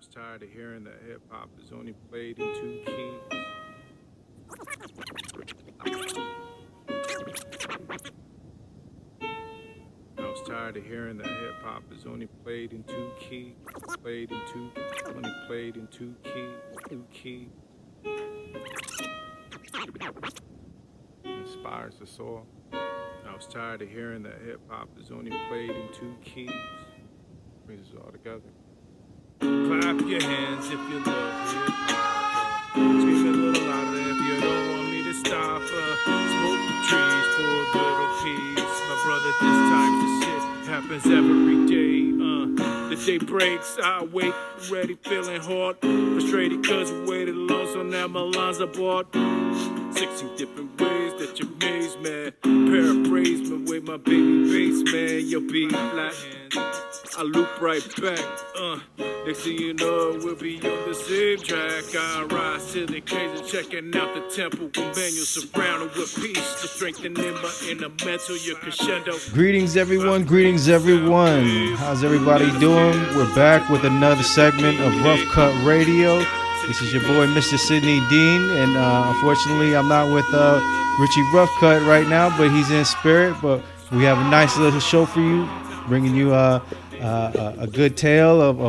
was tired of hearing that hip hop is only played in two keys. I was tired of hearing that hip hop is only played in two keys. Only played in two keys. Inspires us all. I was tired of hearing that hip hop is only played in two keys. Brings us all together. Clap your hands if you love hip hop. Scream a little louder if you don't want me to stop. Smoke the trees for a little peace. My brother, this type of shit happens every day. The day breaks, I wake, ready, feeling hard. Frustrated cause we waited long, so now my lines are bought. 16 different ways that you amaze, man. Paraphrase me with my baby bass, man. You'll be flat. I loop right back. Next thing you know, we'll be on the same track. I rise to the occasion, checking out the temple. When you're surrounded with peace, to strengthening my inner mental, your crescendo. Greetings, everyone. Greetings, everyone. How's everybody doing? We're back with another segment of Rough Cut Radio. This is your boy, Mr. Sidney Dean, and unfortunately, I'm not with Richie Roughcut right now, but he's in spirit. But we have a nice little show for you, bringing you a good tale of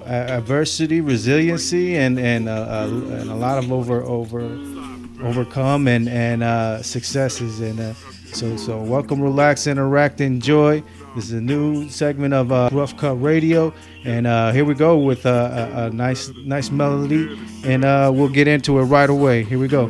adversity, resiliency, and a lot of overcome and successes. And so welcome, relax, interact, enjoy. This is a new segment of Rough Cut Radio, and here we go with a nice melody, and we'll get into it right away. Here we go.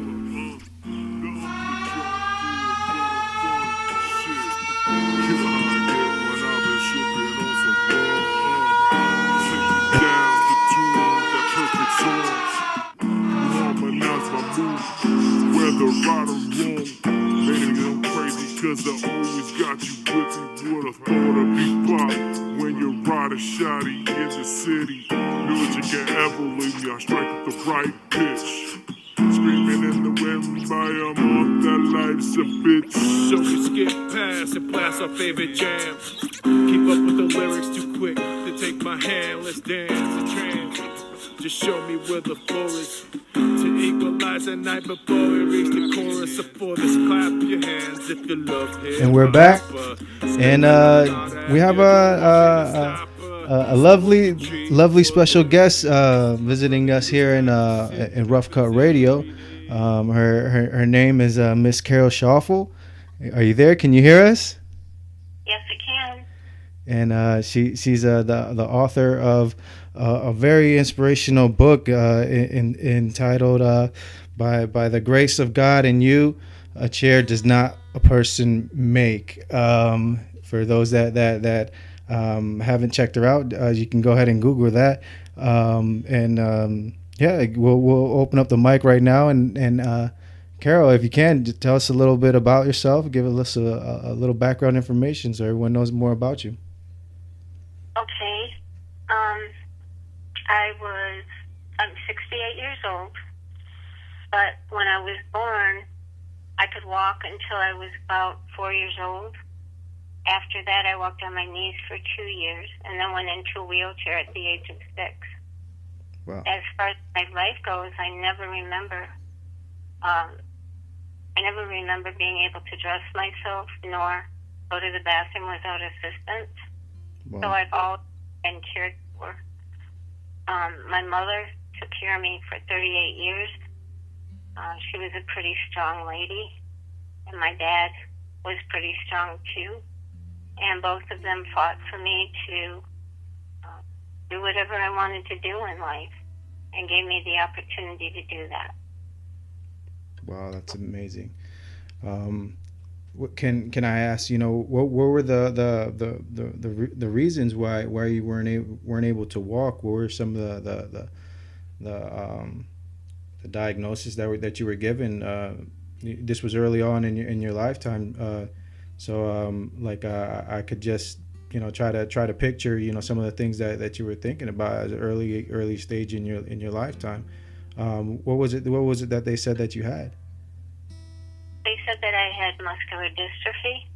Cause I always got you with me. Would've thought of bebop when you ride a shotty in the city. Music can ever leave me. I strike at the right pitch. Screaming in the wind by a month, that life's a bitch. So we skip past and blast our favorite jams. Keep up with the lyrics too quick to take my hand. Let's dance a trance. Just show me where the floor is. To equalize at night before we reach the chorus. So for this, clap your hands if you love hip. And we're back, and we have a lovely special guest visiting us here in Rough Cut Radio. Her name is Miss Carol Schaufel. Are you there? Can you hear us? Yes, I can. And she's the author of a very inspirational book entitled "By the Grace of God and You, a Chair Does Not a Person Make." For those that haven't checked her out, you can go ahead and Google that. We'll open up the mic right now, and Carol, if you can, just tell us a little bit about yourself. Give us a little background information so everyone knows more about you. Okay. I'm 68 years old, but when I was born, I could walk until I was about 4 years old. After that, I walked on my knees for 2 years, and then went into a wheelchair at the age of 6. Wow. As far as my life goes, I never remember being able to dress myself, nor go to the bathroom without assistance. Wow. So I've always been cared for. My mother took care of me for 38 years. She was a pretty strong lady, and my dad was pretty strong too. And both of them fought for me to do whatever I wanted to do in life, and gave me the opportunity to do that. Wow, that's amazing. What can I ask? What were the reasons why you weren't able to walk? What were some of the diagnosis that you were given? This was early on in your lifetime. I could just try to picture some of the things that you were thinking about as an early stage in your lifetime. What was it that they said that you had? They said that I had muscular dystrophy,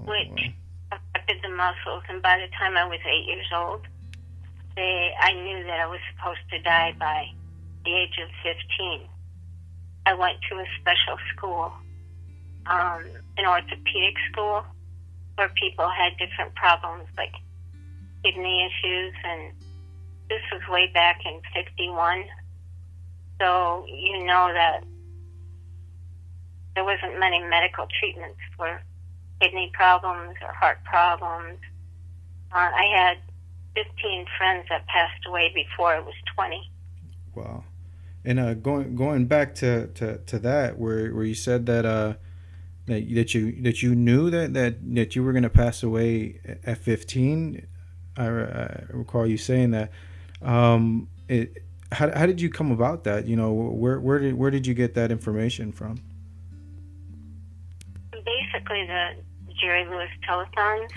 which affected the muscles, and by the time I was 8 years old, I knew that I was supposed to die by the age of 15. I went to a special school, an orthopedic school, where people had different problems like kidney issues, and this was way back in 51. So you know that there wasn't many medical treatments for kidney problems or heart problems. I had 15 friends that passed away before I was 20. Wow. And going back to that, where you said that that you knew that you were going to pass away at 15. I recall you saying that. How did you come about that? You know, where did you get that information from? Basically, the Jerry Lewis telethons,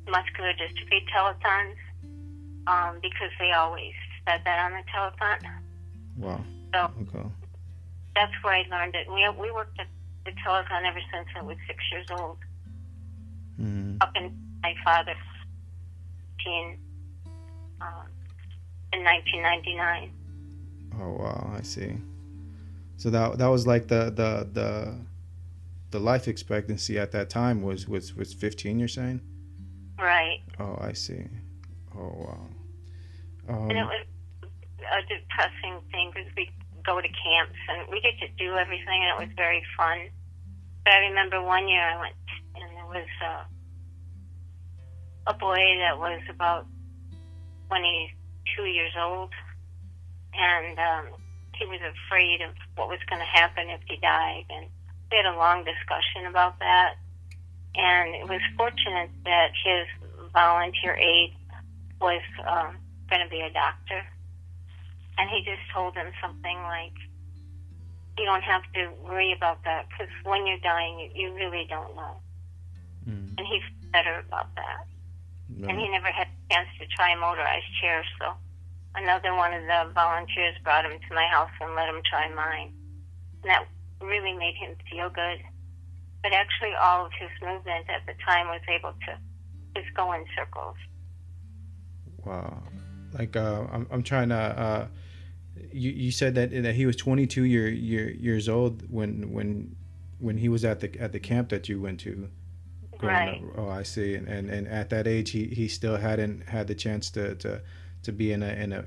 muscular dystrophy telethons, because they always said that on the telethon. Wow. So okay. That's where I learned it. We worked at the telethon ever since I was 6 years old. Mm-hmm. Up in my father's in 1999. Oh wow, I see. So that was like the life expectancy at that time was 15. You're saying? Right. Oh, I see. Oh wow. And it was a depressing thing because we go to camps and we get to do everything, and it was very fun. But I remember one year I went, and there was a boy that was about 22 years old, and he was afraid of what was going to happen if he died, and we had a long discussion about that. And it was fortunate that his volunteer aide was going to be a doctor, and he just told him something like, you don't have to worry about that, because when you're dying, you really don't know. And he's better about that. No. And he never had a chance to try a motorized chair, so another one of the volunteers brought him to my house and let him try mine. And that really made him feel good. But actually all of his movement at the time was able to just go in circles. Wow. Like, I'm trying to, you said that he was 22 years old when he was at the camp that you went to. Right. Up. Oh, I see. And at that age, he still hadn't had the chance to be in a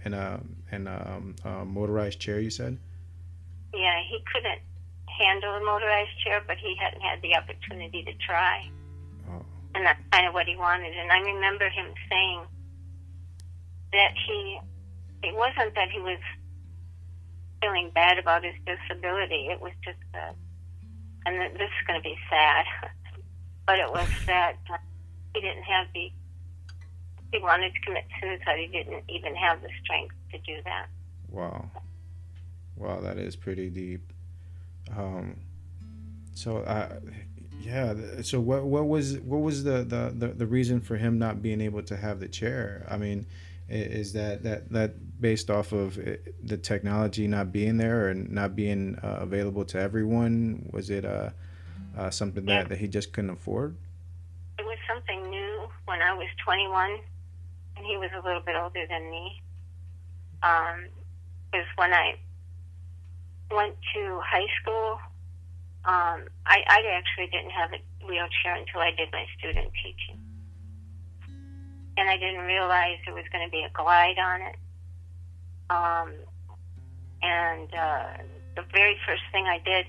motorized chair. You said. Yeah, he couldn't handle a motorized chair, but he hadn't had the opportunity to try. Oh. And that's kind of what he wanted. And I remember him saying that it wasn't that he was feeling bad about his disability. It was just that, and this is going to be sad. But it was that he didn't have he wanted to commit suicide. He didn't even have the strength to do that. Wow, that is pretty deep. So what was the reason for him not being able to have the chair? I mean, is that based off of the technology not being there or not being available to everyone? Was it something that he just couldn't afford? It was something new when I was 21, and he was a little bit older than me. Because when I went to high school, I actually didn't have a wheelchair until I did my student teaching. And I didn't realize there was going to be a glide on it. And the very first thing I did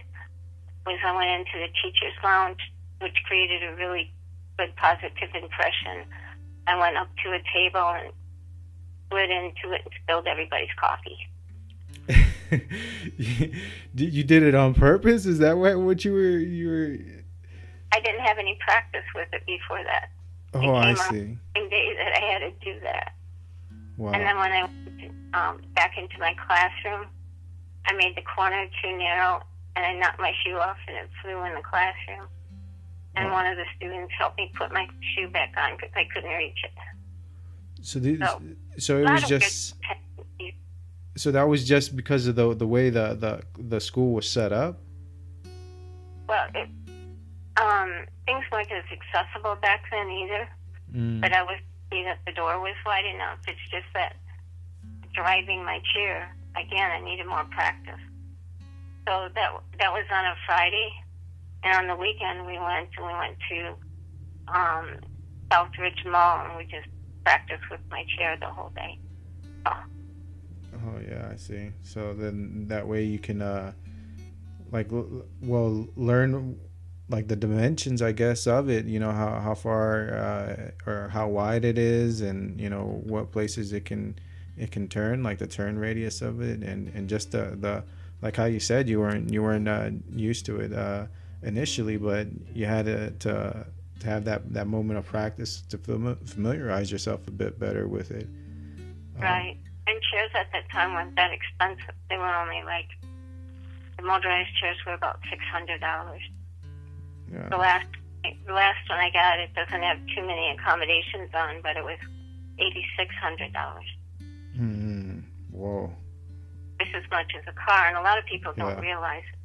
was I went into the teacher's lounge, which created a really good positive impression. I went up to a table and slid into it and spilled everybody's coffee. You did it on purpose? Is that what you were? I didn't have any practice with it before that. Oh, I see. The day that I had to do that. Wow. And then when I went back into my classroom, I made the corner too narrow, and I knocked my shoe off, and it flew in the classroom. And one of the students helped me put my shoe back on because I couldn't reach it. So it was just. So that was just because of the way the school was set up? Well, things weren't as accessible back then either. But I was seeing that the door was wide enough. It's just that driving my chair. Again, I needed more practice. So that was on a Friday, and on the weekend we went to Southridge Mall, and we just practiced with my chair the whole day. Oh yeah, I see. So then that way you can learn like the dimensions, I guess, of it. You know, how far or how wide it is, and you know what places it can turn, like the turn radius of it, and just the like how you said you weren't used to it initially, but you had to have that moment of practice to familiarize yourself a bit better with it. Right. And chairs at that time weren't that expensive. They were only like, the motorized chairs were about $600. Yeah. The last one I got, it doesn't have too many accommodations on, but it was $8,600. Whoa. Just as much as a car, and a lot of people don't realize it.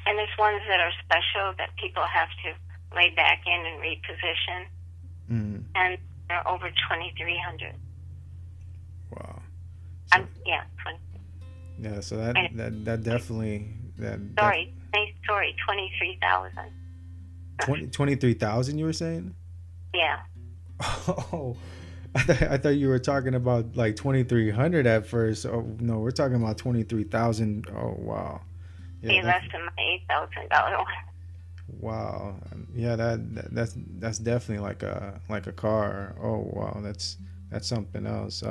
And there's ones that are special that people have to lay back in and reposition, and they're over $2,300. Wow. So, 20. Yeah, so that definitely Sorry, 23,000. 23,000 you were saying? Yeah. Oh, I thought you were talking about like 2,300 at first. Oh no, we're talking about 23,000. Oh wow. Yeah, less than my $8,000 one. Wow. Yeah, that's definitely like a car. Oh wow, that's something else.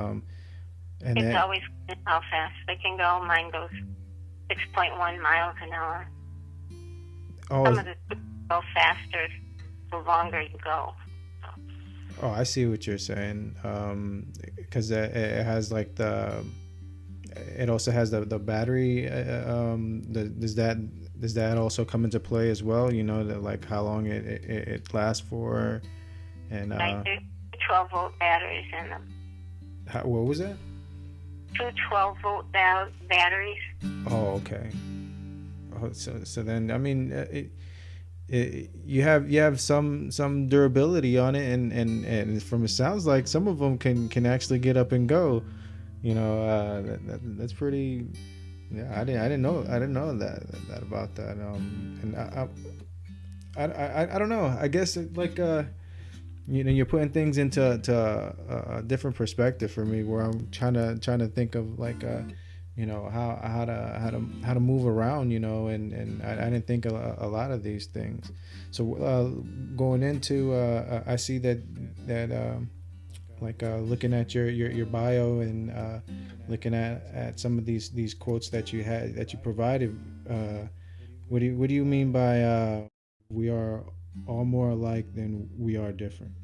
And it's always how fast they can go. Mine goes 6.1 miles an hour. Oh, some of the go faster the longer you go. Oh, I see what you're saying. Because it has like it also has the battery. Does that also come into play as well? You know, that like how long it lasts for, and Right, there's 12-volt batteries in them. What was that? 2 12-volt batteries. Oh, okay. Oh, so then I mean, you have some durability on it, and from it sounds like some of them can actually get up and go. You know, that's pretty. Yeah, I didn't know that about that. And I don't know. I guess like you know, you're putting things into a different perspective for me, where I'm trying to think of like you know, how to move around, you know, and I didn't think a lot of these things. So going into I see that like looking at your bio and looking at some of these quotes that you provided. What do you mean by we are all more alike than we are different?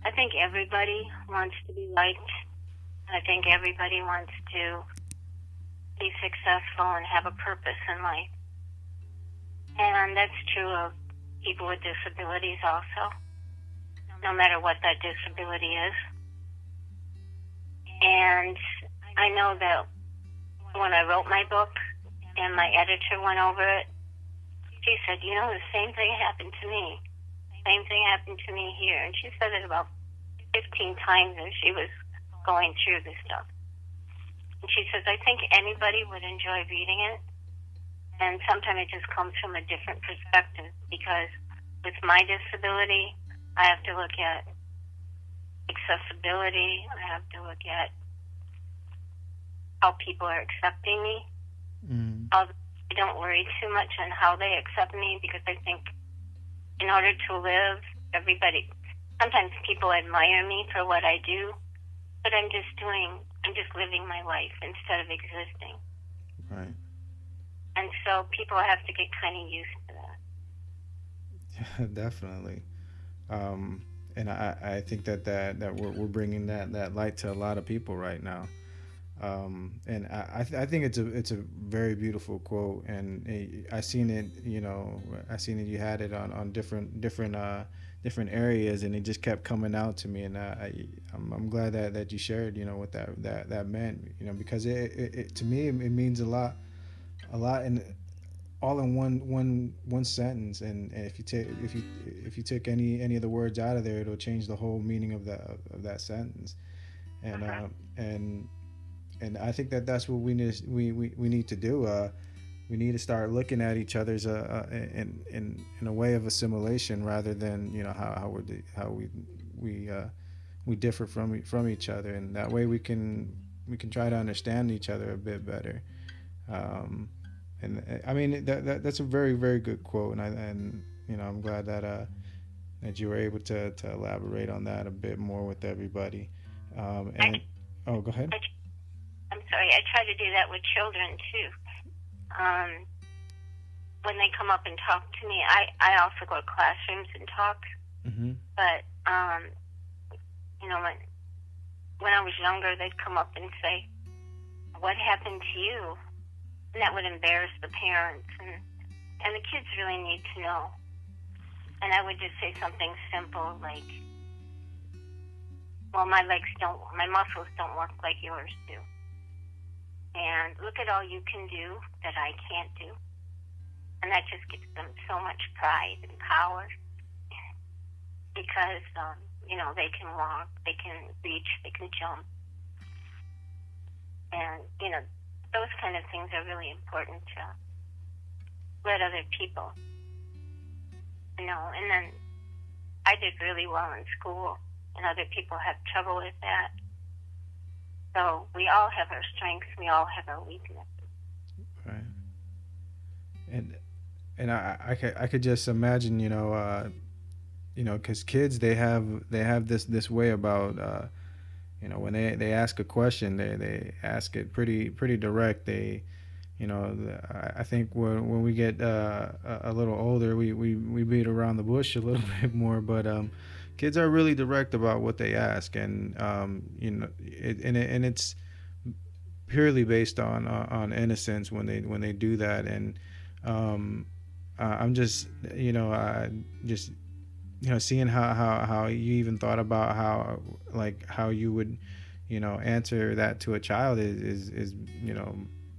I think everybody wants to be liked. I think everybody wants to be successful and have a purpose in life. And that's true of people with disabilities also, no matter what that disability is. And I know that when I wrote my book and my editor went over it, she said, you know, the same thing happened to me. Same thing happened to me here. And she said it about 15 times as she was going through this stuff. And she says, I think anybody would enjoy reading it. And sometimes it just comes from a different perspective, because with my disability, I have to look at accessibility. I have to look at how people are accepting me. I don't worry too much on how they accept me, because I think in order to live, sometimes people admire me for what I do, but I'm just living my life instead of existing. Right. And so people have to get kind of used to that. Yeah, definitely. And I think that we're bringing that light to a lot of people right now. And I think it's a very beautiful quote, and I seen it, you know, you had it on different areas, and it just kept coming out to me, and I'm glad that you shared, you know, what that meant, you know, because it to me it means a lot in all in one sentence, and if you took any of the words out of there, it'll change the whole meaning of that sentence. and and I think that that's what we need to do. We need to start looking at each other's in a way of assimilation rather than how we differ from each other, and that way we can try to understand each other a bit better. And I mean that's a very very good quote, and I'm glad that you were able to elaborate on that a bit more with everybody. And oh, go ahead. I'm sorry. I try to do that with children too. When they come up and talk to me, I also go to classrooms and talk. Mm-hmm. But when I was younger, they'd come up and say, "What happened to you?" And that would embarrass the parents, and the kids really need to know. And I would just say something simple like, "Well, my muscles don't work like yours do. And look at all you can do that I can't do." And that just gives them so much pride and power because, they can walk, they can reach, they can jump. And, those kind of things are really important to let other people know. And then I did really well in school, and other people have trouble with that. So we all have our strengths, we all have our weaknesses. Right. And I could just imagine, because kids they have this way about when they ask a question, they ask it pretty direct. They I think when we get a little older, we beat around the bush a little bit more, but kids are really direct about what they ask, and it's purely based on innocence when they do that. And I'm just seeing how you even thought about how you would answer that to a child is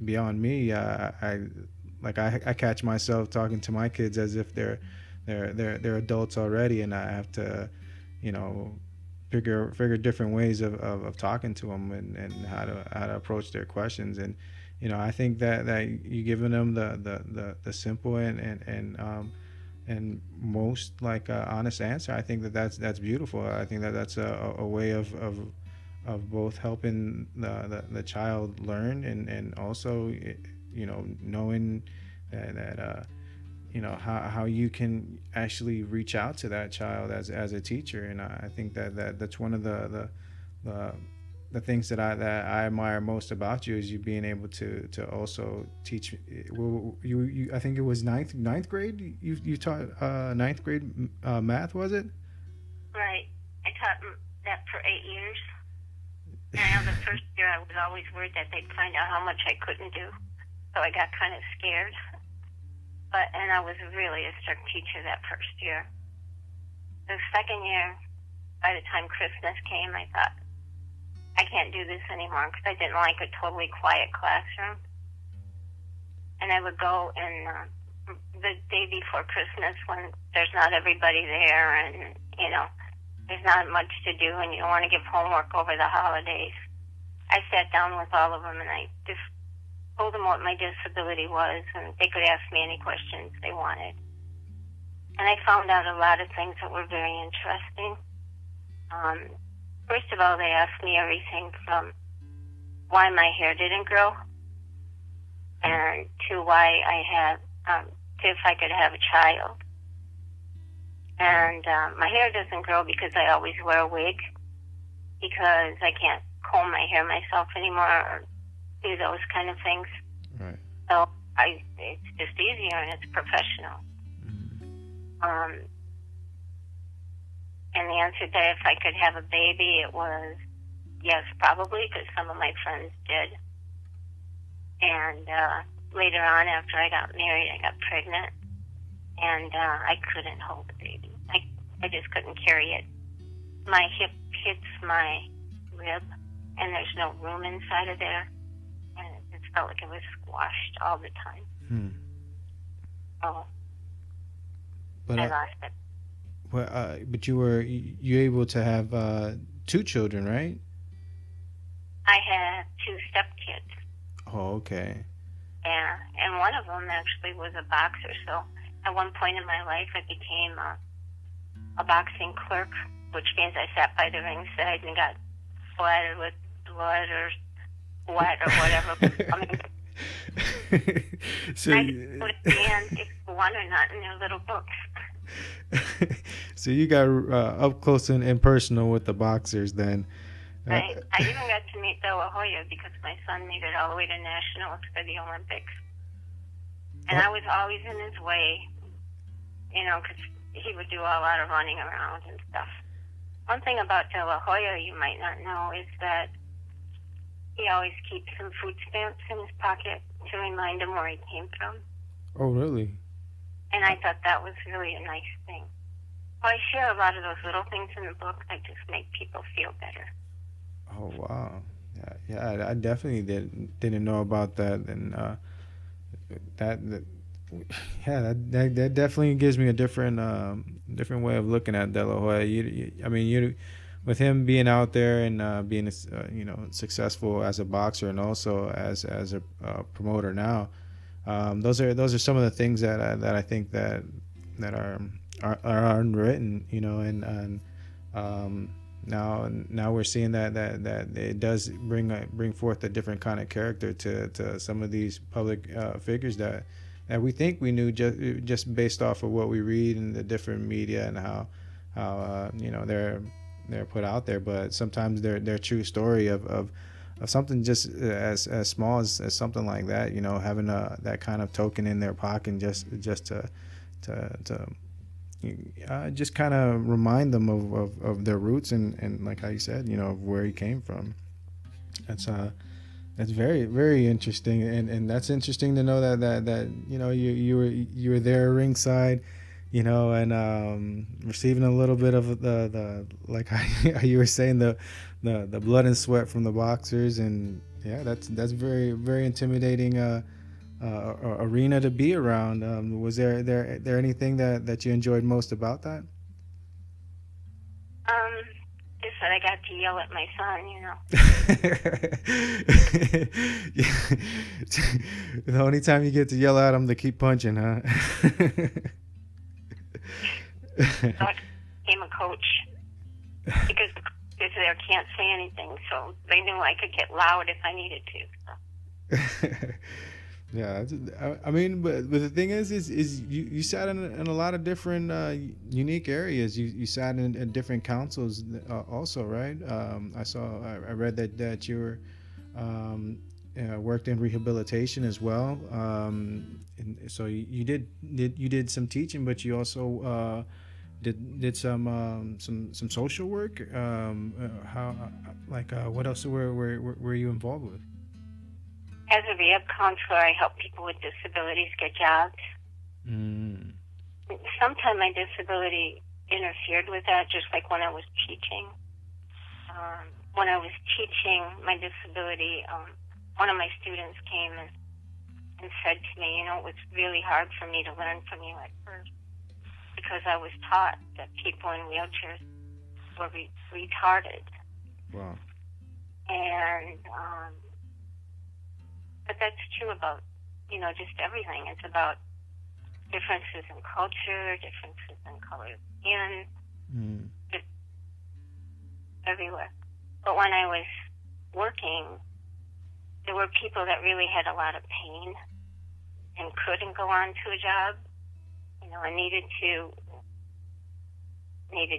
beyond me. I catch myself talking to my kids as if they're adults already, and I have to figure different ways of talking to them and how to approach their questions. And I think that you giving them the simple and most honest answer. I think that's beautiful. I think that's a way of both helping the child learn and also knowing that how you can actually reach out to that child as a teacher. And I think that's one of the things that I admire most about you, is you being able to also teach. You I think it was ninth grade. You taught ninth grade math, was it? Right. I taught that for 8 years. And I know the first year I was always worried that they'd find out how much I couldn't do, so I got kind of scared. And I was really a strict teacher that first year. The second year, by the time Christmas came, I thought, I can't do this anymore, because I didn't like a totally quiet classroom. And I would go and the day before Christmas, when there's not everybody there and, there's not much to do and you don't want to give homework over the holidays, I sat down with all of them and I just told them what my disability was, and they could ask me any questions they wanted. And I found out a lot of things that were very interesting. First of all, they asked me everything from why my hair didn't grow, and to why I had, to if I could have a child. And my hair doesn't grow because I always wear a wig, because I can't comb my hair myself anymore or do those kind of things. Right. So it's just easier and it's professional. Mm-hmm. And the answer that if I could have a baby, it was yes, probably, because some of my friends did. And later on, after I got married, I got pregnant, and I couldn't hold the baby. I just couldn't carry it. My hip hits my rib, and there's no room inside of there, and it just felt like it was squashed all the time. Oh, but I lost it. Well, but you able to have 2 children, right? I had 2 stepkids. Oh, okay. Yeah, and one of them actually was a boxer. So at one point in my life, I became a boxing clerk, which means I sat by the ringside and got splattered with blood or sweat or whatever. I mean, So I didn't know at the end if you won or not in their little books. so you got up close and personal with the boxers then. I even got to meet De La Hoya because my son made it all the way to nationals for the Olympics. And I was always in his way, because he would do a lot of running around and stuff. One thing about De La Hoya you might not know is that he always keeps some food stamps in his pocket to remind him where he came from. Oh, really? And I thought that was really a nice thing. Well, I share a lot of those little things in the book that just make people feel better. Oh, wow. Yeah, I definitely didn't know about that, and that definitely gives me a different way of looking at De La Hoya. With him being out there and being successful as a boxer and also as a promoter now, those are some of the things that I think that are unwritten, and now we're seeing that it does bring forth a different kind of character to some of these public figures that we think we knew just based off of what we read in the different media and how they're put out there, but sometimes their true story of something just as small as something like that, having that kind of token in their pocket just to just kind of remind them of their roots and like how you said, of where he came from. That's very, very interesting, and that's interesting to know that you were there ringside, and receiving a little bit of the like how you were saying the blood and sweat from the boxers, and yeah, that's very, very intimidating arena to be around. Was there anything that you enjoyed most about that? Just that I got to yell at my son, The only time you get to yell at him to keep punching, huh? So I became a coach because the coaches there can't say anything, so they knew I could get loud if I needed to. So. Yeah, but the thing is you sat in a lot of different unique areas. You sat in different councils also, right? I read that you were worked in rehabilitation as well. And so you did some teaching, but you also did some social work. What else were you involved with? As a rehab counselor, I help people with disabilities get jobs. Mm. Sometimes my disability interfered with that, just like when I was teaching. When I was teaching my disability, one of my students came and said to me, it was really hard for me to learn from you at first because I was taught that people in wheelchairs were retarded. Wow. And but that's true about, just everything. It's about differences in culture, differences in color of skin, everywhere. But when I was working, there were people that really had a lot of pain and couldn't go on to a job, and needed to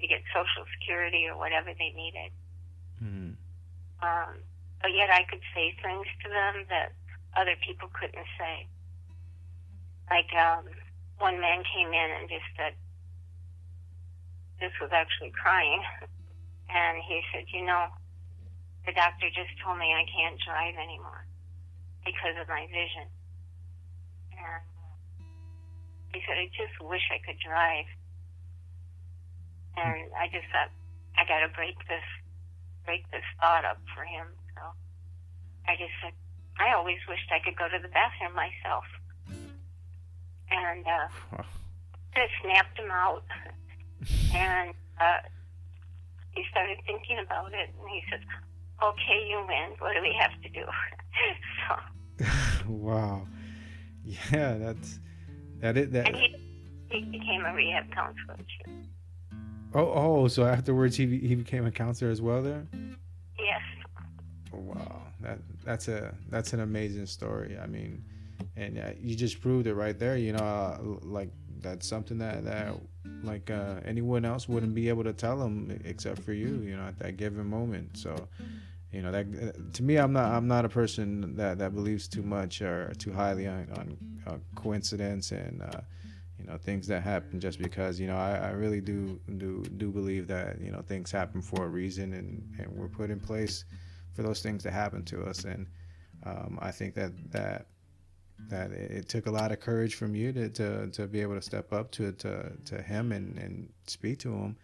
get Social Security or whatever they needed. Mm. But yet I could say things to them that other people couldn't say. Like, one man came in and just said, this was actually crying, and he said, the doctor just told me I can't drive anymore because of my vision. And he said, I just wish I could drive. And I just thought, I got to break this thought up for him. So I just said, I always wished I could go to the bathroom myself. And just snapped him out. And he started thinking about it. And he said, okay, you win. What do we have to do? So, Wow. Yeah, that's that. It that. and he became a rehab counselor too. Oh. So afterwards, he became a counselor as well there. Yes. Wow, that's an amazing story. I mean, and you just proved it right there. You know, like that's something that like anyone else wouldn't be able to tell them except for you. You know, at that given moment. So, you know, that to me, I'm not a person that believes too much or too highly on coincidence and you know, things that happen just because. You know, I really do believe that, you know, things happen for a reason, and we're put in place for those things to happen to us. And I think that it took a lot of courage from you to be able to step up to him and speak to him,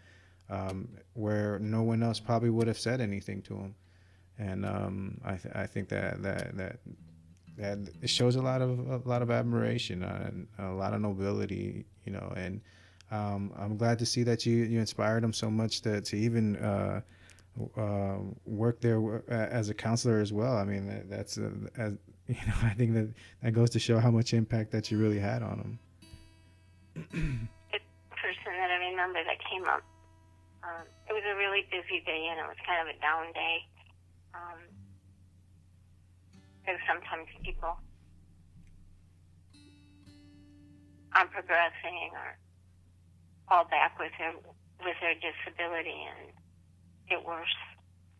where no one else probably would have said anything to him. And I think that it shows a lot of admiration and a lot of nobility, you know. And I'm glad to see that you inspired him so much to even work there as a counselor as well. I mean, that's as you know, I think that goes to show how much impact that you really had on him. The person that I remember that came up, it was a really busy day, and it was kind of a down day. Because sometimes people aren't progressing or fall back with their disability and get worse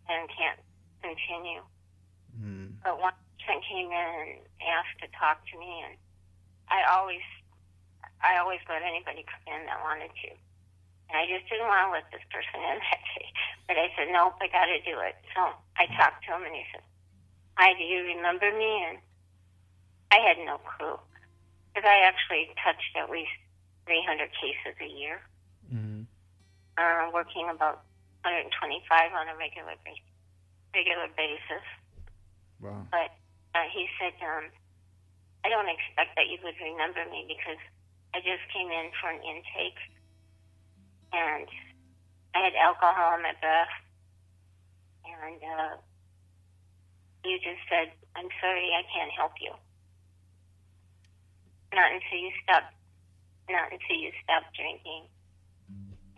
and can't continue. But one person came in and asked to talk to me, and I always let anybody come in that wanted to. And I just didn't want to let this person in that day. But I said, nope, I got to do it. So I talked to him, and he said, hi, do you remember me? And I had no clue. Because I actually touched at least 300 cases a year, working about 125 on a regular basis. Wow. But he said, I don't expect that you would remember me because I just came in for an intake, and I had alcohol in my breath, and you just said, I'm sorry, I can't help you. Not until you stop drinking.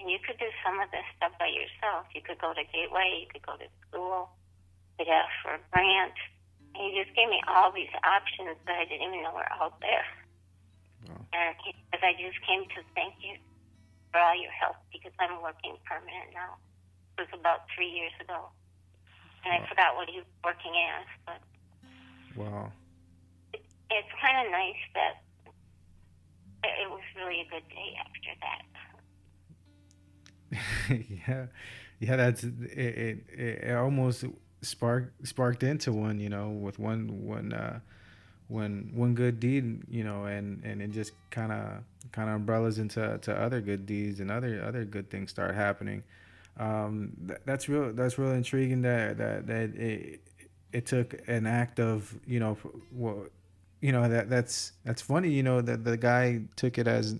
And you could do some of this stuff by yourself. You could go to Gateway, you could go to school, you could ask for a grant. And he just gave me all these options that I didn't even know were out there. Wow. And he said, I just came to thank you for all your help because I'm working permanent now. It was about 3 years ago. And I forgot what he was working as, but Wow. it's kind of nice that it was really a good day after that. Yeah, that's it almost sparked into one, you know, with one good deed, you know, and it just kind of umbrellas into other good deeds, and other good things start happening. That's real intriguing that it took an act of, you know, well, you know, that's funny, you know, that the guy took it as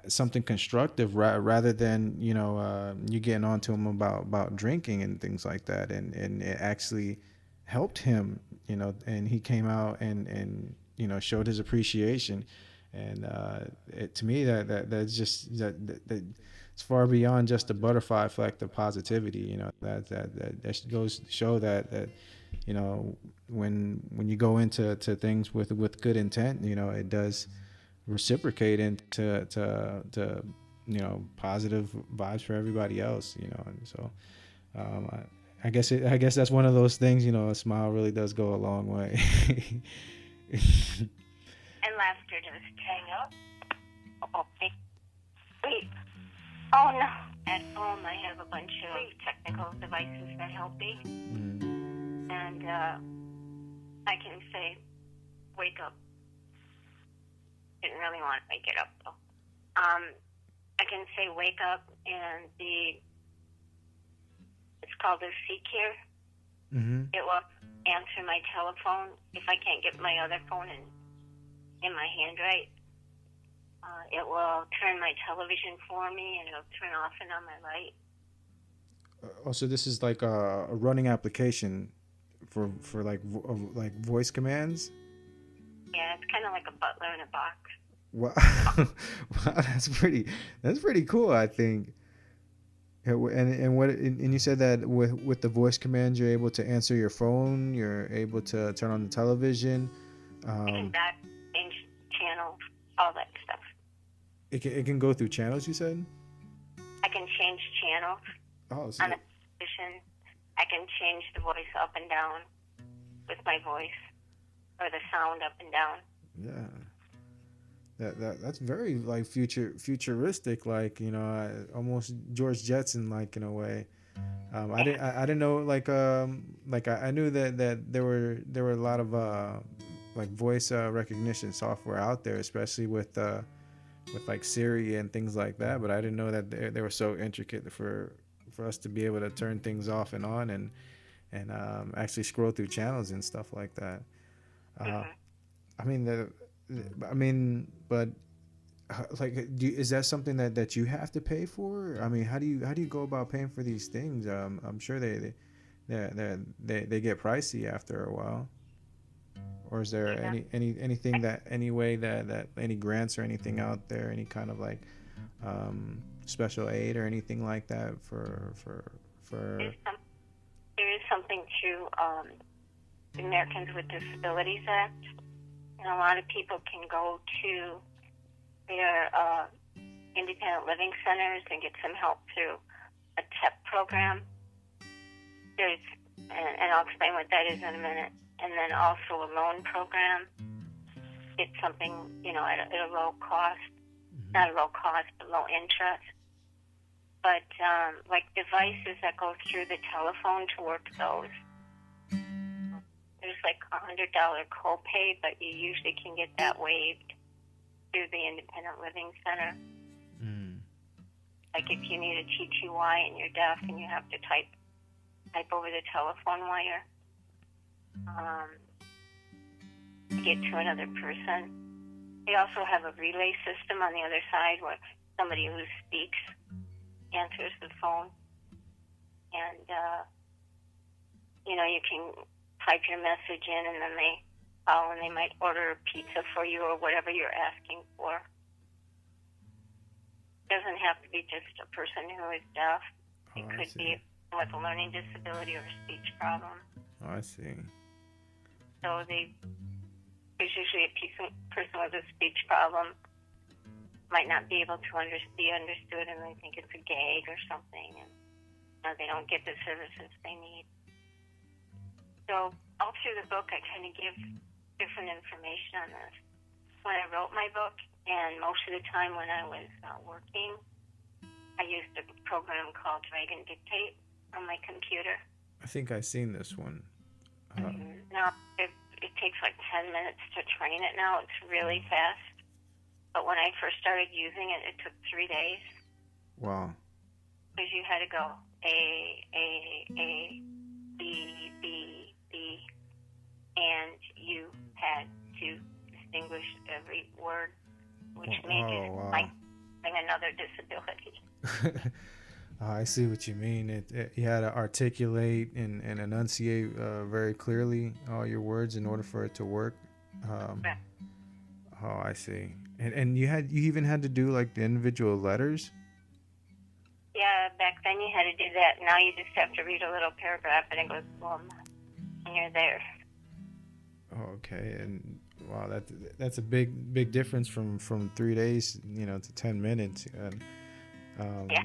something constructive rather than, you know, you getting on to him about drinking and things like that, and it actually helped him, you know, and he came out and you know, showed his appreciation. And to me that's just that it's far beyond just a butterfly effect of positivity, you know. That goes to show that you know, when you go into things with good intent, you know, it does reciprocate into you know, positive vibes for everybody else, you know. And so I guess that's one of those things, you know, a smile really does go a long way. And laughter just hang up. Okay. Wait. Oh no. At home I have a bunch of technical devices that help me. And I can say, wake up. Didn't really want to wake it up though. I can say wake up, and it's called a Seek Here. It will answer my telephone if I can't get my other phone in my hand right. It will turn my television for me, and it'll turn off and on my light. Oh, so this is like a running application for like voice commands. Yeah, it's kind of like a butler in a box. Wow, wow, that's pretty cool. I think. Yeah, and you said that with the voice commands, you're able to answer your phone. You're able to turn on the television. I can back change channels, all that stuff. It can go through channels. You said. I can change channels Oh, so on the television. I can change the voice up and down with my voice, or the sound up and down. yeah. That's very like futuristic, like almost George Jetson, like in a way. I didn't know like I knew that there were a lot of like voice recognition software out there, especially with like Siri and things like that. But I didn't know that they were so intricate for us to be able to turn things off and on and actually scroll through channels and stuff like that. I mean but like, is that something that you have to pay for? I mean, how do you go about paying for these things? I'm sure they get pricey after a while. Or is there anything that any way that any grants or anything out there, any kind of like special aid or anything like that for There is something to the Americans with Disabilities Act, and a lot of people can go to their independent living centers and get some help through a TEP program. And I'll explain what that is in a minute. And then also a loan program. It's something, at a low cost, not a low cost, but low interest. But like devices that go through the telephone to work those, there's like $100 copay, but you usually can get that waived through the independent living center. Like if you need a TTY and you're deaf and you have to type over the telephone wire to get to another person. They also have a relay system on the other side where somebody who speaks answers the phone, and you can type your message in, and then they call and they might order a pizza for you or whatever you're asking for. It doesn't have to be just a person who is deaf. It could be with a learning disability or a speech problem. Oh, I see. So there's usually a person with a speech problem might not be able to be understood, and they think it's a gag or something, and they don't get the services they need. So all through the book, I kind of give different information on this. When I wrote my book, and most of the time when I was working, I used a program called Dragon Dictate on my computer. I think I've seen this one. Now, it takes like 10 minutes to train it now. It's really fast. But when I first started using it, it took 3 days. Wow. Because you had to go A, B, B, B, and you had to distinguish every word, which made it like another disability. I see what you mean. You had to articulate and enunciate very clearly all your words in order for it to work. Oh, I see. And you even had to do like the individual letters? Yeah, back then you had to do that. Now you just have to read a little paragraph and it goes boom, and you're there. Oh, okay. And wow, that's a big difference from 3 days, to 10 minutes. And, yeah.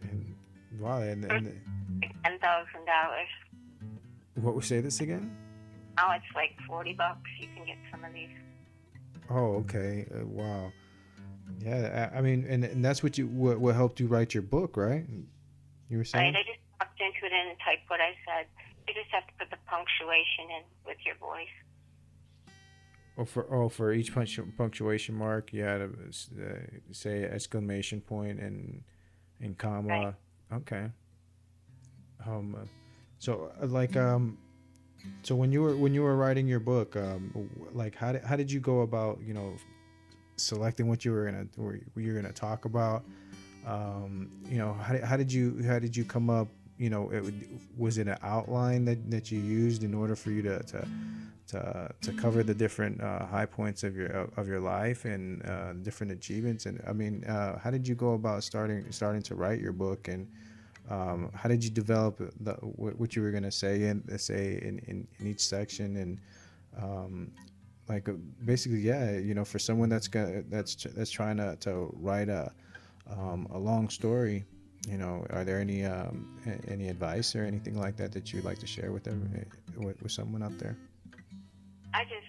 And wow, and $10,000. What? Say this again? Now it's like $40. You can get some of these. Oh, okay. Wow. Yeah, I mean, and that's what helped you write your book, right? You were saying? Right. I just walked into it and typed what I said. You just have to put the punctuation in with your voice. For each punctuation mark, you had to say exclamation point and comma. Right. Okay. So when you were writing your book, like how did you go about selecting what you were gonna talk about? How did you come up was it an outline that you used in order for you to cover the different high points of your life and different achievements? And I mean, how did you go about starting to write your book, and how did you develop what you were going to say in each section? And basically, yeah, for someone that's trying to write a long story, are there any advice or anything like that you'd like to share with someone out there? I just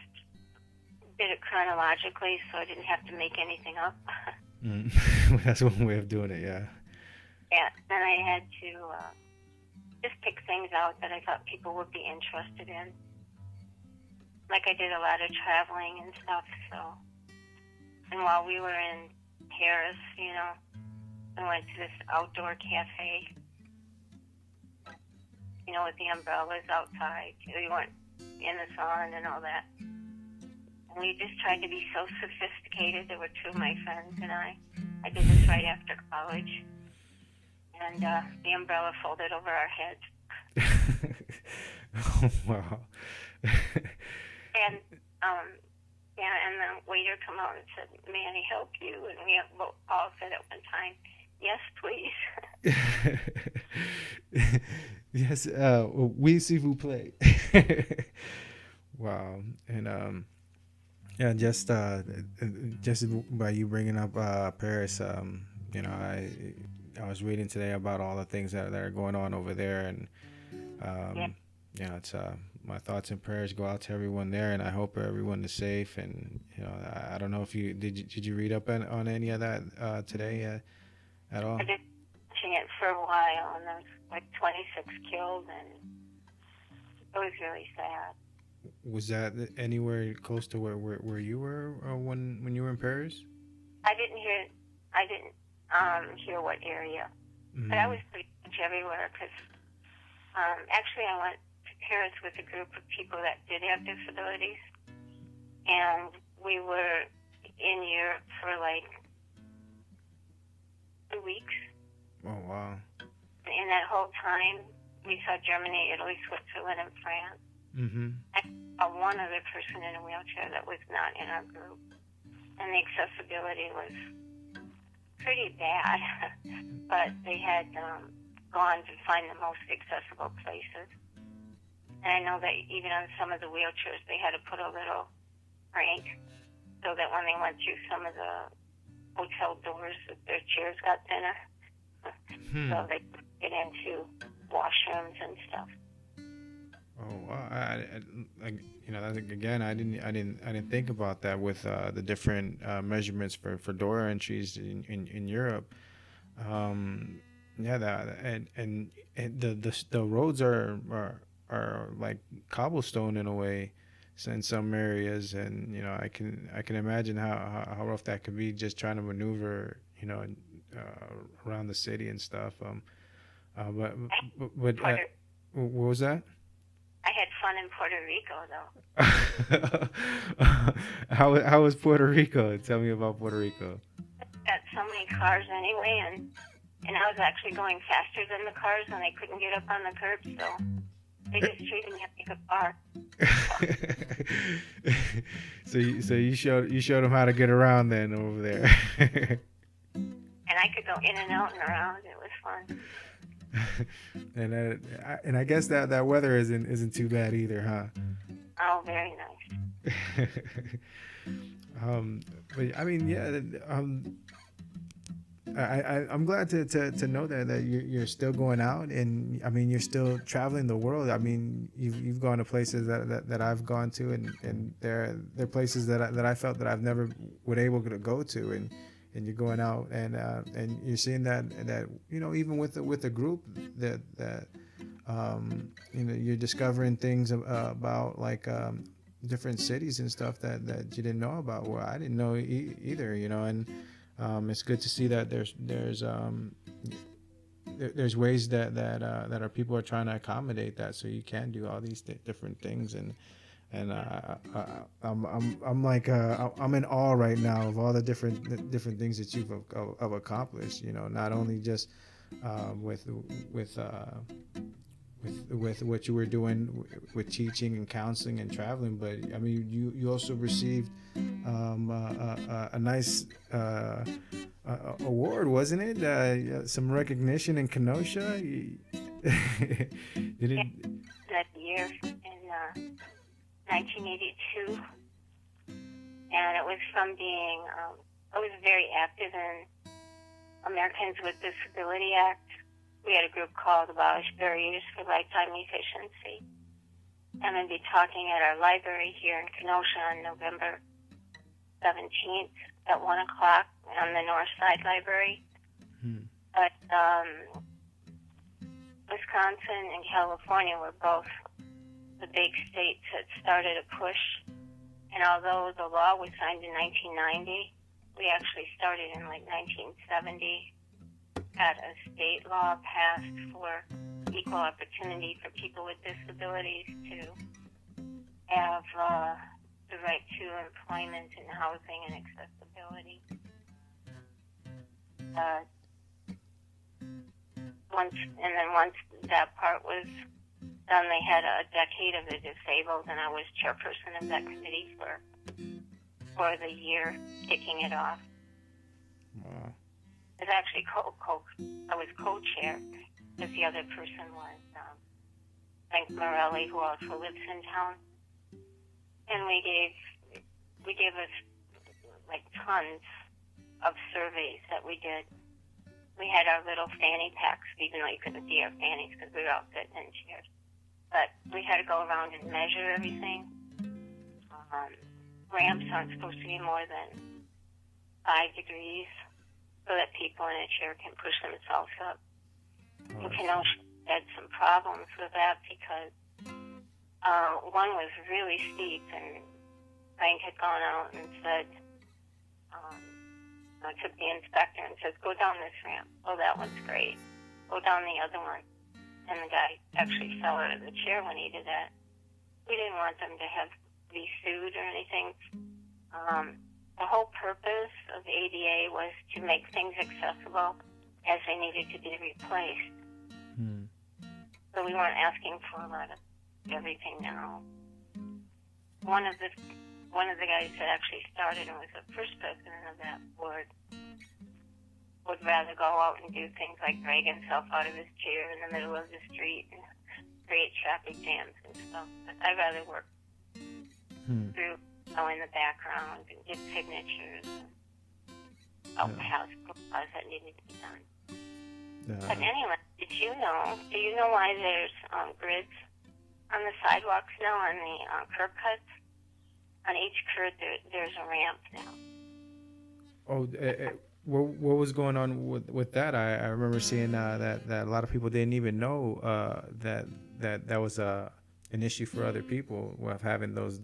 did it chronologically, so I didn't have to make anything up. That's one way of doing it, yeah. Yeah, then I had to just pick things out that I thought people would be interested in. Like I did a lot of traveling and stuff, so. And while we were in Paris, I went to this outdoor cafe, with the umbrellas outside. We weren't in the sun and all that. And we just tried to be so sophisticated. There were two of my friends and I. I did this right after college. And the umbrella folded over our heads. Oh, wow. And and the waiter come out and said, "May I help you?" And we all said at one time, "Yes, please." Yes, oui, s'il vous plaît. Wow. And yeah, just by you bringing up Paris, I was reading today about all the things that are going on over there, and it's my thoughts and prayers go out to everyone there, and I hope everyone is safe. And I don't know if you did you read up on any of that today at all? I did watching it for a while, and there was like 26 killed, and it was really sad. Was that anywhere close to where you were when you were in Paris? I didn't hear what area, but I was pretty much everywhere because actually I went to Paris with a group of people that did have disabilities, and we were in Europe for like 2 weeks. Oh, wow. In that whole time, we saw Germany, Italy, Switzerland, and France. Mm-hmm. I saw one other person in a wheelchair that was not in our group, and the accessibility was pretty bad, but they had gone to find the most accessible places. And I know that even on some of the wheelchairs, they had to put a little crank so that when they went through some of the hotel doors, their chairs got thinner, so they could get into washrooms and stuff. Oh wow! Again, I didn't think about that with the different measurements for door entries in Europe. And the roads are like cobblestone in a way, in some areas, and I can imagine how rough that could be just trying to maneuver around the city and stuff. But what was that? I had fun in Puerto Rico, though. How was Puerto Rico? Tell me about Puerto Rico. Got so many cars anyway, and I was actually going faster than the cars, and they couldn't get up on the curb, so they just treated me like a car. So you showed them how to get around then over there. And I could go in and out and around. It was fun. And I guess that weather isn't too bad either, huh? Oh, very nice. But I mean, yeah. I'm glad to know that you're still going out, and I mean you're still traveling the world. I mean you've gone to places that I've gone to, and they're places that I felt that I've never would able to go to, and you're going out and you're seeing that even with the group that you're discovering things about like different cities and stuff that you didn't know about. Well, I didn't know either, and it's good to see that there's ways that our people are trying to accommodate that, so you can do all these different things, and I'm like I'm in awe right now of all the different things that you've accomplished. Not only just with what you were doing with teaching and counseling and traveling. But I mean, you also received a nice award, wasn't it? Some recognition in Kenosha. Did it? That year in 1982, and it was from being. I was very active in Americans with Disability Act. We had a group called Abolish Barriers for Lifetime Efficiency. I'm going to be talking at our library here in Kenosha on November 17th at 1 o'clock on the North Side Library. But Wisconsin and California were both the big states that started a push. And although the law was signed in 1990, we actually started in like 1970. Had a state law passed for equal opportunity for people with disabilities to have the right to employment and housing and accessibility. Once that part was done, they had a decade of the disabled, and I was chairperson of that committee for the year, kicking it off. Wow. It was actually I was co-chair, because the other person was Frank Morelli, who also lives in town. And we gave us like tons of surveys that we did. We had our little fanny packs, even though you couldn't see our fannies because we were all sitting in chairs. But we had to go around and measure everything. Ramps aren't supposed to be more than 5 degrees, so that people in a chair can push themselves up. And Kenosha had some problems with that because one was really steep, and Frank had gone out and said, I took the inspector and says, go down this ramp. Oh, that one's great. Go down the other one. And the guy actually fell out of the chair when he did that. We didn't want them to be sued or anything. The whole purpose of ADA was to make things accessible as they needed to be replaced. So we weren't asking for a lot of everything now. One of the guys that actually started and was the first president of that board would rather go out and do things like drag himself out of his chair in the middle of the street and create traffic jams and stuff. But I'd rather work through, in the background and get signatures and help house laws that needed to be done. But anyway, do you know why there's grids on the sidewalks now, on the curb cuts? On each curb, there's a ramp now. Oh, what was going on with that? I remember seeing that a lot of people didn't even know that was an issue for other people with having those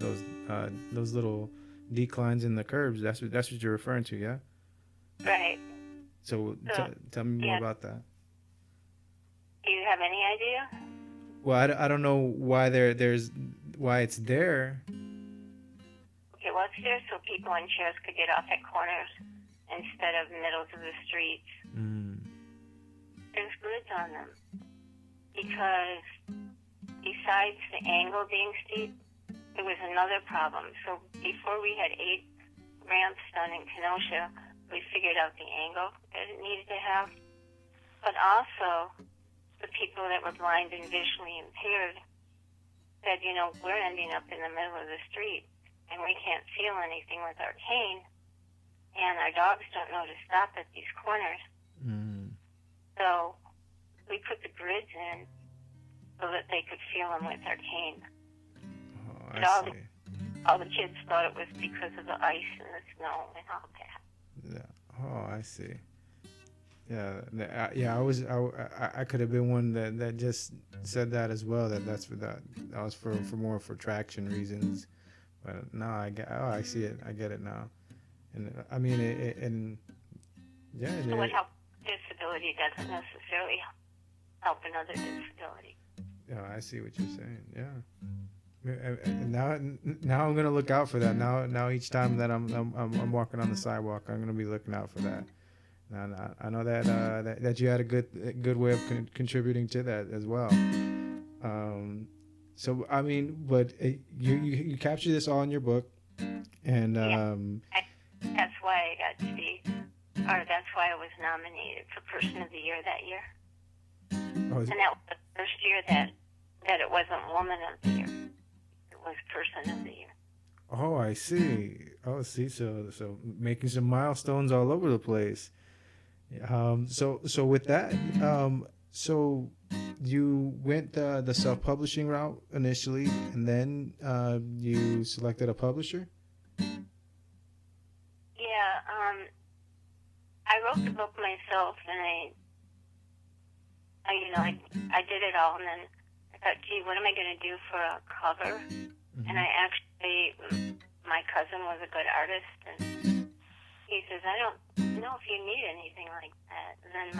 little declines in the curbs. That's what you're referring to, yeah? Right. So tell me more about that. Do you have any idea? Well, I don't know why why it's there. Okay, well, it's there so people in chairs could get off at corners instead of middles of the streets. There's grids on them because besides the angle being steep, there was another problem. So before we had 8 ramps done in Kenosha, we figured out the angle that it needed to have. But also, the people that were blind and visually impaired said, we're ending up in the middle of the street and we can't feel anything with our cane, and our dogs don't know to stop at these corners. So we put the grids in so that they could feel them with their cane. Oh, I see. All the kids thought it was because of the ice and the snow and all that. Yeah. Oh, I see. Yeah. I could have been one that just said that as well. That's for that. That was for more for traction reasons. But no, I see it. I get it now. And I mean, So what helps disability doesn't necessarily help another disability. Yeah, I see what you're saying. Yeah. And now I'm gonna look out for that. Now each time that I'm walking on the sidewalk, I'm gonna be looking out for that. And I know that you had a good way of contributing to that as well. So I mean, but you capture this all in your book, and that's why I got to be, or that's why I was nominated for Person of the Year that year. And that was the first year that it wasn't Woman of the Year; it was Person of the Year. Oh, I see. So making some milestones all over the place. So with that, so you went the self-publishing route initially, and then you selected a publisher. Yeah, I wrote the book myself, and I did it all, and then I thought, gee, what am I going to do for a cover? Mm-hmm. And I actually, my cousin was a good artist, and he says, I don't know if you need anything like that. And then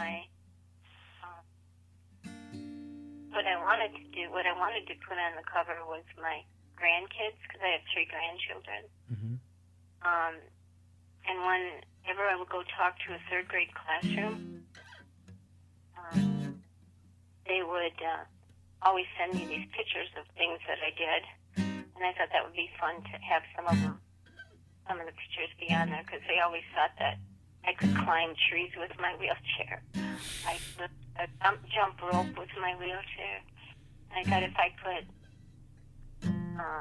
what I wanted to put on the cover was my grandkids, because I have 3 grandchildren. Mm-hmm. And whenever I would go talk to a 3rd grade classroom, they would always send me these pictures of things that I did, and I thought that would be fun to have some of the pictures be on there, because they always thought that I could climb trees with my wheelchair. I could jump rope with my wheelchair. And I thought if I put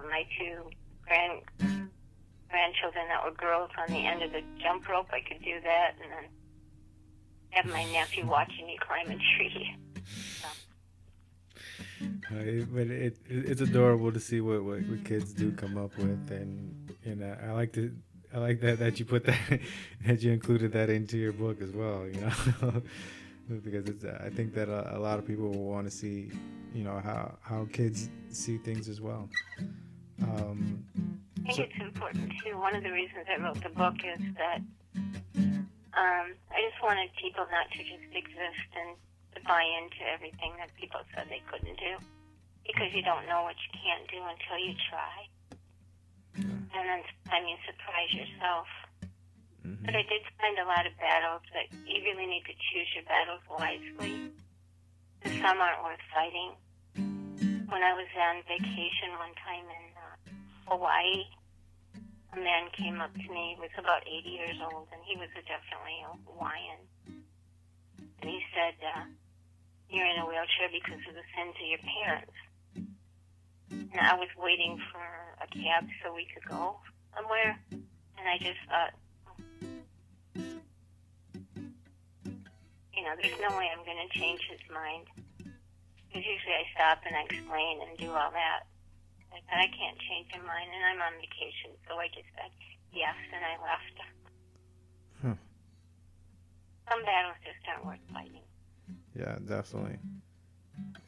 my 2 grandchildren that were girls on the end of the jump rope, I could do that, and then have my nephew watching me climb a tree. So. But it's adorable to see what kids do come up with, and I like that you put that you included that into your book as well, because I think that a lot of people will want to see, how kids see things as well. I think it's important too. One of the reasons I wrote the book is that I just wanted people not to just exist and to buy into everything that people said they couldn't do, because you don't know what you can't do until you try. And then sometimes you surprise yourself. Mm-hmm. But I did find a lot of battles that you really need to choose your battles wisely. Some aren't worth fighting. When I was on vacation one time in Hawaii, a man came up to me. He was about 80 years old, and he was definitely a Hawaiian. And he said, you're in a wheelchair because of the sins of your parents. And I was waiting for a cab so we could go somewhere, and I just thought, there's no way I'm going to change his mind. Because usually I stop and I explain and do all that. But I can't change his mind, and I'm on vacation, so I just said yes, and I left. Some battles just aren't worth fighting. Yeah, definitely.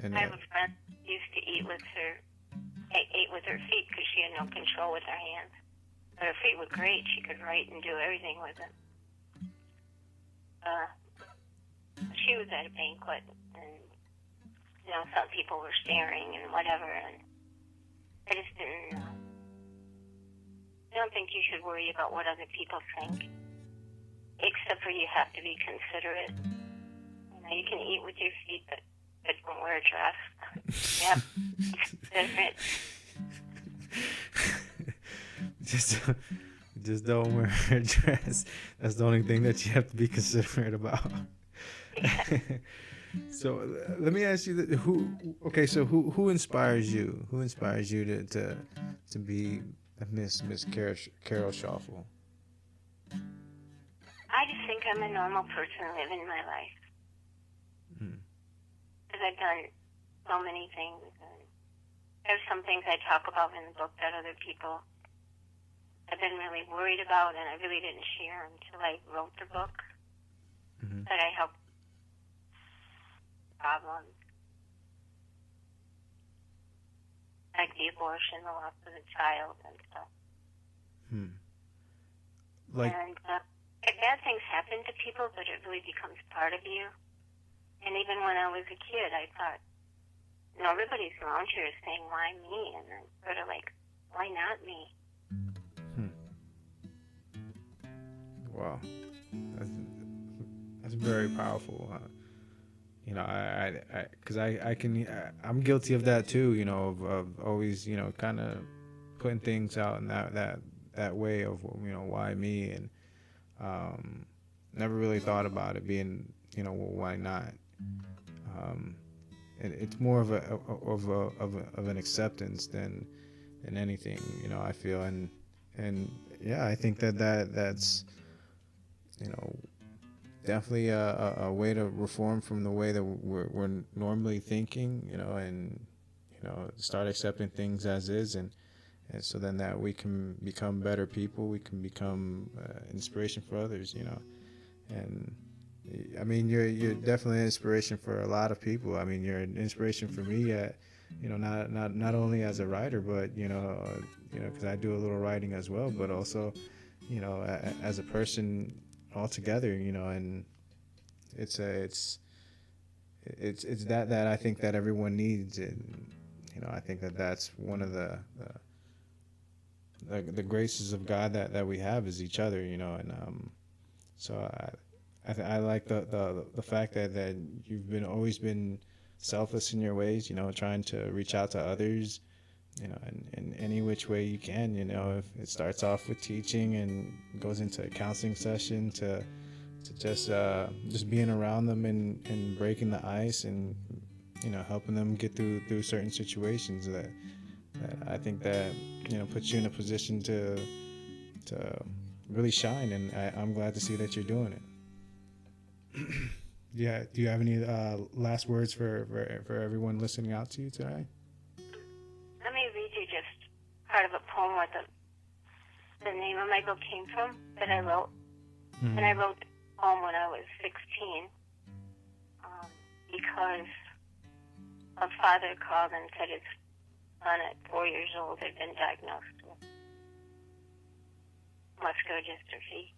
And I have a friend who used to ate with her feet because she had no control with her hands. But her feet were great. She could write and do everything with them. She was at a banquet, and some people were staring and whatever, and I just didn't. I don't think you should worry about what other people think, except for you have to be considerate. You can eat with your feet, but don't wear a dress. Yep, different. Just don't wear a dress. That's the only thing that you have to be considerate about. So let me ask you who inspires you? Who inspires you to be Miss Carol Schaufel? I just think I'm a normal person living my life. Because I've done so many things. And there's some things I talk about in the book that other people have been really worried about, and I really didn't share until I wrote the book. Mm-hmm. That I helped problems like the abortion, the loss of the child, and stuff. And bad things happen to people, but it really becomes part of you. And even when I was a kid, I thought, everybody's around here is saying, why me? And I'm sort of like, why not me? It's very powerful. You know, because I'm guilty of that too. You know, of always, you know, kind of putting things out in that way of, you know, why me, and never really thought about it being, you know, well, why not. It's more of an acceptance than anything, you know, I feel, and yeah, I think that's, you know, definitely a way to reform from the way that we're normally thinking, you know, and, you know, start accepting things as is, and so then that we can become better people, we can become inspiration for others, you know. And I mean, you're definitely an inspiration for a lot of people. I mean, you're an inspiration for me, you know, not only as a writer, but you know, because I do a little writing as well, but also, you know, as a person altogether, you know. And it's that I think that everyone needs, and you know, I think that that's one of the graces of God that we have is each other, you know. And so I like the fact that you've always been selfless in your ways, you know, trying to reach out to others, you know, in any which way you can, you know. If it starts off with teaching and goes into a counseling session to just being around them and breaking the ice, and you know, helping them get through certain situations that I think that, you know, puts you in a position to really shine, and I'm glad to see that you're doing it. Yeah. Do you have any last words for everyone listening out to you today? Let me read you just part of a poem where the name of my book came from that I wrote. Mm-hmm. And I wrote the poem when I was 16 because a father called and said his son at 4 years old had been diagnosed with muscular dystrophy.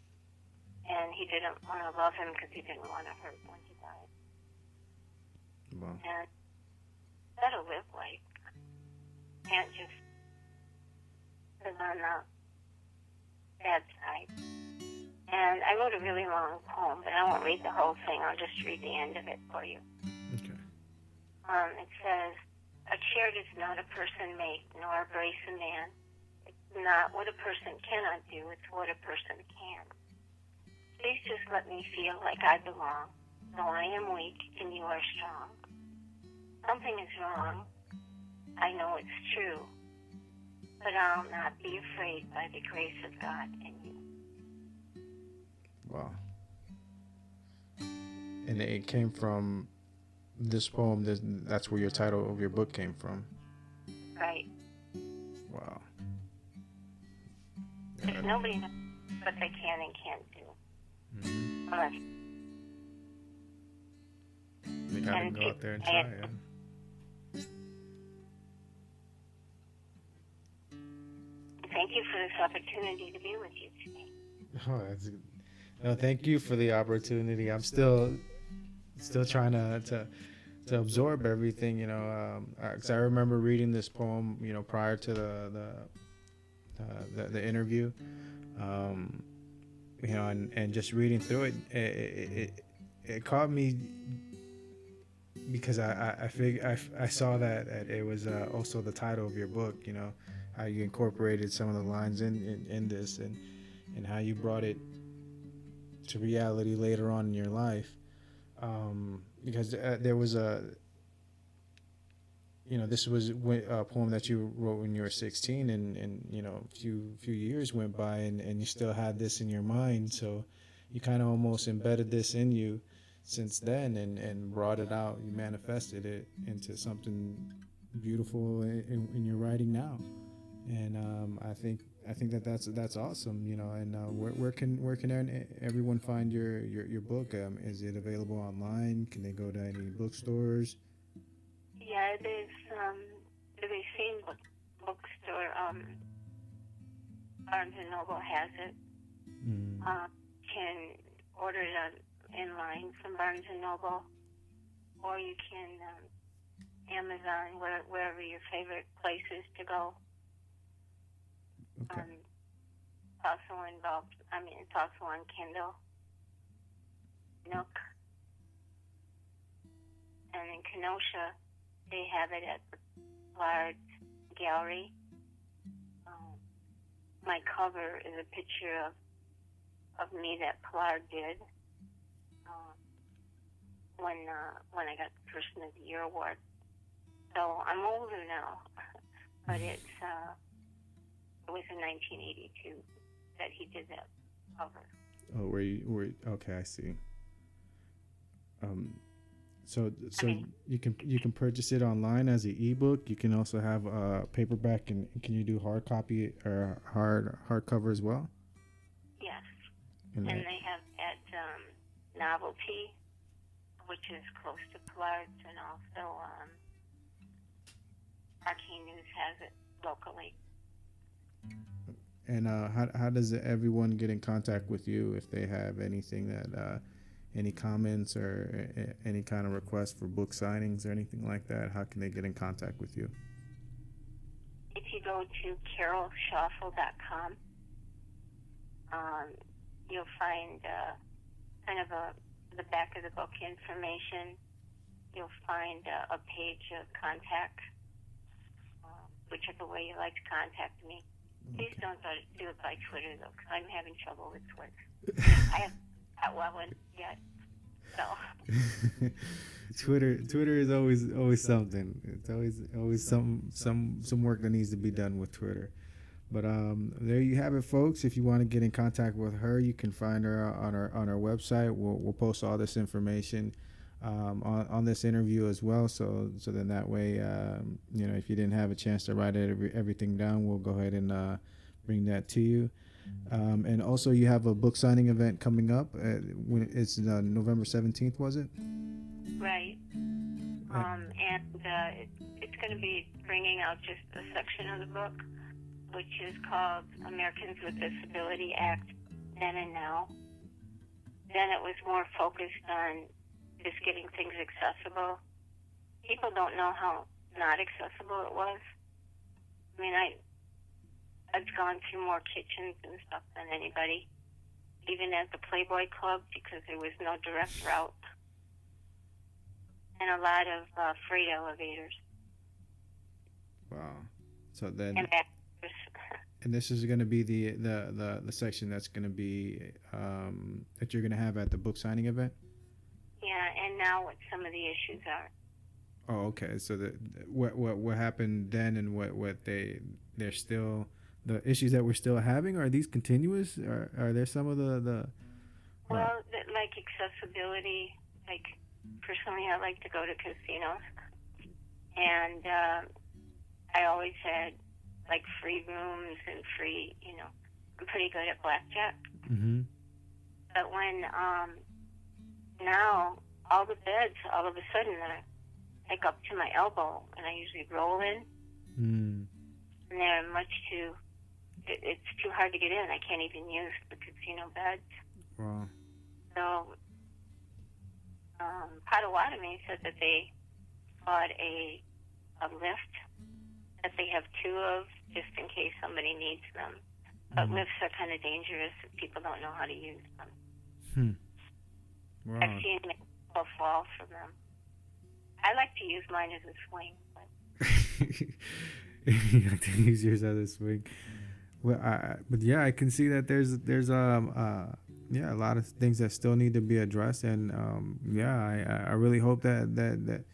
And he didn't want to love him because he didn't want to hurt when he died. Wow. And that'll live like. Can't just live on the bad side. And I wrote a really long poem, but I won't read the whole thing. I'll just read the end of it for you. Okay. It says, a chair does not a person make, nor a brace a man. It's not what a person cannot do, it's what a person can. Please just let me feel like I belong, though I am weak and you are strong. Something is wrong. I know it's true, but I'll not be afraid by the grace of God in you. Wow. And it came from this poem. That's where your title of your book came from. Right. Wow. Because nobody knows what they can and can't do. Mm-hmm. Unless They gotta go out there and try it. Thank you for this opportunity to be with you today. Oh, that's good. No, thank you for the opportunity. I'm still trying to absorb everything, you know. 'Cause I remember reading this poem, you know, prior to the interview, you know, and just reading through it caught me because I saw that it was also the title of your book, you know, how you incorporated some of the lines in this, and how you brought it to reality later on in your life, because there was this was a poem that you wrote when you were 16, and you know, a few years went by, and you still had this in your mind, so you kind of almost embedded this in you since then, and brought it out. You manifested it into something beautiful in your writing now, and I think that's awesome, you know. And where can everyone find your book? Is it available online? Can they go to any bookstores? Yeah, it is. The Racine bookstore, Barnes & Noble has it. Can order it in line from Barnes & Noble, or you can Amazon, wherever your favorite place is to go. Okay. It's also on Kindle. Nook. And in Kenosha, they have it at the Bard Gallery. My cover is a picture of me that Pilar did when I got the Person of the Year award. So I'm older now, but it was in 1982 that he did that cover. Oh, okay, I see. So you can purchase it online as an ebook. You can also have paperback, and can you do hard copy or hardcover as well? Yes, and they have at Novelty, which is close to Pilar's, and also Arcane News has it locally. And how does everyone get in contact with you if they have anything that any comments or any kind of requests for book signings or anything like that? How can they get in contact with you? If you go to carolschaufel.com, you'll find kind of the back of the book information. You'll find a page of contact, whichever way you like to contact me. Please don't do it by Twitter, though, because I'm having trouble with Twitter. I haven't got well in yet, so. Twitter is always something. It's always some work that needs to be done with Twitter. But there you have it, folks. If you want to get in contact with her, you can find her on our website. We'll post all this information on this interview as well. So then that way, if you didn't have a chance to write everything down, we'll go ahead and bring that to you. And also, you have a book signing event coming up. When it's November 17th, was it? Right. And it's going to be bringing out just a section of the book, which is called Americans with Disability Act Then and Now. Then it was more focused on just getting things accessible. People don't know how not accessible it was. I mean, I've gone through more kitchens and stuff than anybody, even at the Playboy Club, because there was no direct route, and a lot of freight elevators. Wow. So then, and this is going to be the section that's going to be that you're going to have at the book signing event. Yeah, and now what some of the issues are. Oh, okay. So what happened then, and what they're still the issues that we're still having, are these continuous? Are there some of the well, like accessibility. Like personally, I like to go to casinos, and I always had like free rooms and free. I'm pretty good at blackjack. Mm-hmm. But when now all the beds all of a sudden are like up to my elbow, and I usually roll in, and they're much too. It's too hard to get in. I can't even use the casino beds. Wow. So, Potawatomi said that they bought a lift that they have two of, just in case somebody needs them. But lifts are kind of dangerous if people don't know how to use them. Wow. I've seen people fall from them. I like to use mine as a swing. You like to use yours as a swing. Well, but yeah, I can see that there's a lot of things that still need to be addressed, and I really hope that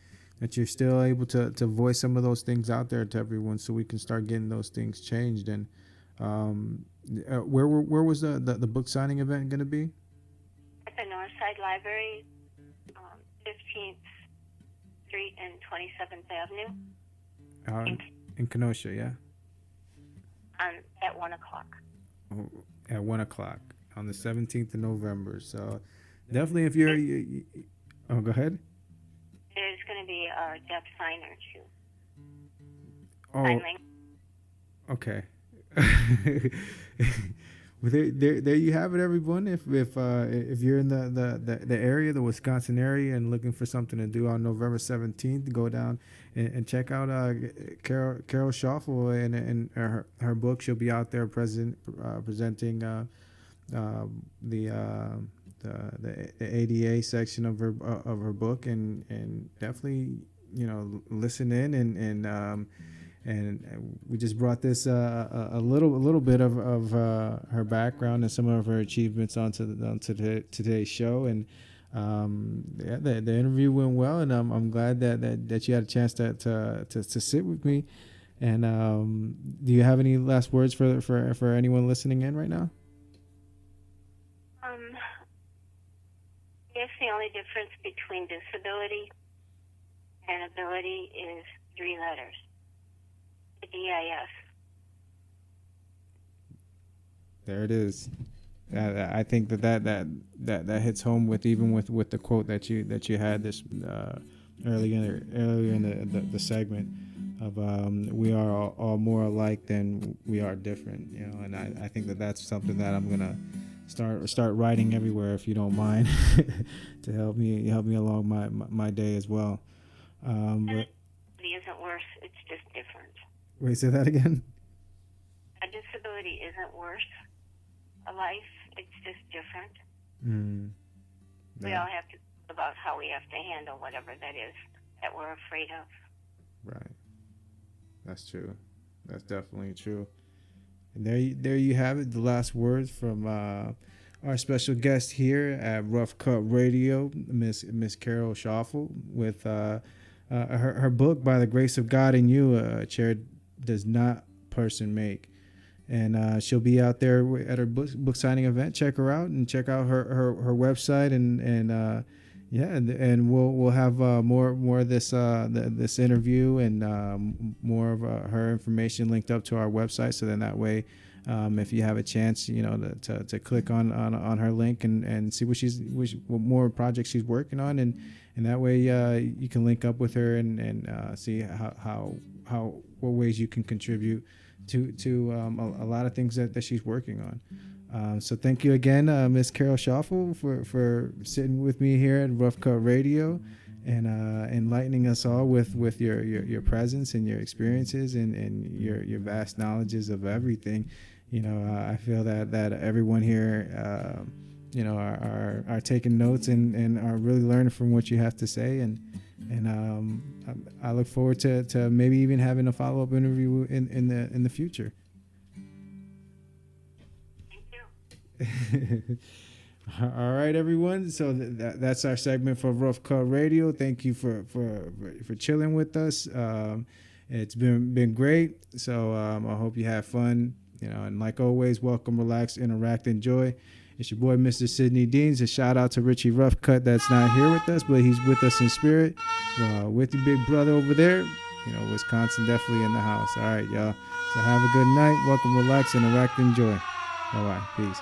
you're still able to voice some of those things out there to everyone, so we can start getting those things changed. And where was the book signing event going to be? At the Northside Library, 15th Street and 27th Avenue. In Kenosha, yeah. At 1 o'clock. At 1 o'clock on the 17th of November. So definitely, if you're, go ahead. There's going to be a Jeff Signer too. Oh, Signing. Okay. Well, there you have it, everyone. If you're in the area, the Wisconsin area, and looking for something to do on November 17th, go down and check out Carol Schaufel and her book. She'll be out there presenting the the ADA section of her book, and definitely listen in, and we just brought this a little bit of her background and some of her achievements onto today's show. And the interview went well, and I'm glad that you had a chance to sit with me. And do you have any last words for anyone listening in right now? I guess the only difference between disability and ability is 3 letters. The DIS. There it is. I think that hits home with the quote that you had this earlier in the segment of we are all more alike than we are different, and I think that's something that I'm gonna start writing everywhere, if you don't mind, to help me along my day as well. But It isn't worse, it's just different. Wait, say that again. A disability isn't worse. A life, it's just different. Yeah. We all have to think about how we have to handle whatever that is that we're afraid of. Right. That's true. That's definitely true. And there you have it, the last words from our special guest here at Rough Cut Radio, Miss Carol Schaufel, with her book, By the Grace of God in You, a chair does not person make. And she'll be out there at her book signing event. Check her out and check out her website, and we'll have more of this interview and more of her information linked up to our website. So then that way, if you have a chance, to click on her link and see what more projects she's working on, and that way you can link up with her and see how what ways you can contribute to a lot of things that she's working on. So thank you again, Miss Carol Schaufel, for sitting with me here at Rough Cut Radio and enlightening us all with your presence and your experiences and your vast knowledges of everything. I feel that everyone here are taking notes and are really learning from what you have to say, and I look forward to maybe even having a follow-up interview in the future. All right, everyone. So that's our segment for Rough Cut Radio. Thank you for chilling with us. It's been great. So I hope you have fun. And like always, welcome, relax, interact, enjoy. It's your boy, Mr. Sidney Deans. A shout out to Richie Roughcut that's not here with us, but he's with us in spirit. With your big brother over there. Wisconsin definitely in the house. All right, y'all. So have a good night. Welcome, relax, interact, enjoy. Bye-bye. Peace.